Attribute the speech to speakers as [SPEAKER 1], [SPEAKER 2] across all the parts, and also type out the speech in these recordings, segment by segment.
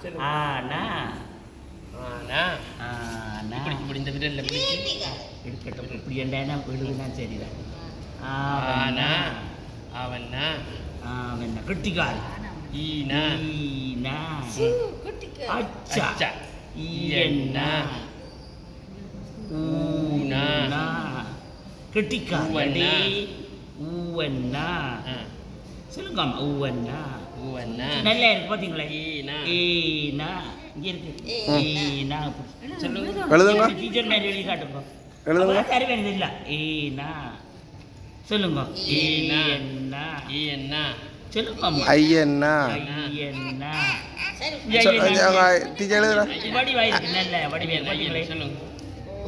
[SPEAKER 1] ஆனா
[SPEAKER 2] ஆனா
[SPEAKER 1] ஆனா
[SPEAKER 2] இப்படி இந்த விரல்ல பிடிச்சி
[SPEAKER 1] எடுக்கட்டும் இப்படி என்ன விழுதுன்னா சரிதான்.
[SPEAKER 2] ஆனா அவன்னா
[SPEAKER 1] அவன் கெட்டிக்கால்
[SPEAKER 2] ஈனா
[SPEAKER 1] ஈனா அச்சா
[SPEAKER 2] அச்சா
[SPEAKER 1] ஈயன்னா ஊனா கெட்டிக்கால்
[SPEAKER 2] ஊவன்னா.
[SPEAKER 1] ஊவன்னா சொல்லுங்க ஊவன்னா
[SPEAKER 2] ஊவன்னா
[SPEAKER 1] நல்லா இருக்கு பாத்தீங்களா?
[SPEAKER 2] ஈனா
[SPEAKER 1] ஈனா இங்க இருக்கு ஈனா
[SPEAKER 2] சொல்லுங்க
[SPEAKER 3] எழுதுங்க
[SPEAKER 1] டீச்சர் மாதிரி எழுதி காட்டுங்க.
[SPEAKER 3] எழுதுங்க
[SPEAKER 1] தருவேன் இல்ல ஈனா சொல்லுங்க
[SPEAKER 2] ஈனா.
[SPEAKER 1] ஈயன்னா
[SPEAKER 2] ஈயன்னா
[SPEAKER 1] சொல்லுங்க
[SPEAKER 3] ஐயன்னா
[SPEAKER 1] ஐயன்னா
[SPEAKER 3] டீச்சர் எழுதுறா
[SPEAKER 1] வடிவாயிருக்கு நல்ல வடிவேல் பாத்தீங்களா?
[SPEAKER 2] சொல்லுங்க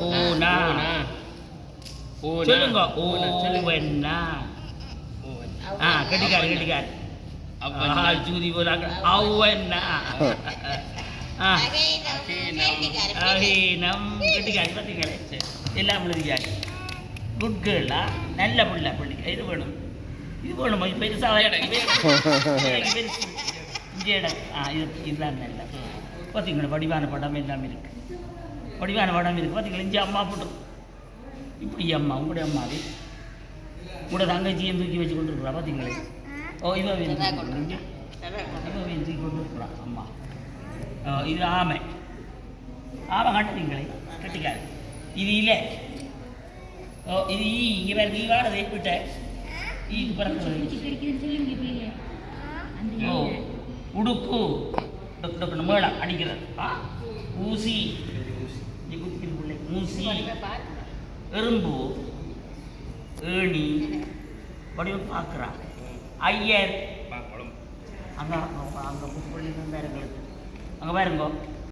[SPEAKER 1] ஊனா
[SPEAKER 2] ஊனா ஊனா
[SPEAKER 1] சொல்லுங்க
[SPEAKER 2] ஊனா சொல்லுங்க
[SPEAKER 1] ஊவன்னா
[SPEAKER 2] ஊவன்னா
[SPEAKER 1] கெட்டிக்காரு கெட்டிக்காரு
[SPEAKER 2] அவ்வன்னா
[SPEAKER 1] ஜூதி போலாங்க அவ்வன்னா நம் கெட்டிக்காரு பார்த்தீங்களே எல்லாம் எழுதிக்காரு. குட் கேர்லா நல்ல பிள்ளை பிள்ளைங்க இது வேணும் இது வேணும் பெருசாக பெருசு இங்கே இடம் இது இதுதான் நல்ல பார்த்தீங்களா? வடிவான படம் எல்லாம் இருக்கு. வடிவான படம் இருக்கு பார்த்தீங்களா? இங்கே அம்மா போட்டு இப்படி அம்மா உங்களுடைய அம்மாவே உங்களோட தங்கச்சியும் தூக்கி வச்சு கொண்டு இருக்கிறா பார்த்தீங்களே? ஓ இவ தூக்கி கொண்டு இருக்கிறான் அம்மா. இது ஆமை ஆமை கட்டுறீங்களே கட்டிக்காது இது இல்லை. ஓ இது ஈ இங்கே வேறு ஈ வாடகை விட்ட ஈக்கு பிறகு ஓ உடுப்பு டொக்கு டொக்குன்னு மேளம் அடிக்கிறது. ஊசி குத்திக்கிற பிள்ளை ஊசி எறும்பு ஏணி வடிவம் பார்க்குறான். ஐயர் அங்கே அங்கே புஷ்பள்ளி இருந்தார் எங்களுக்கு அங்கே பாருங்கோ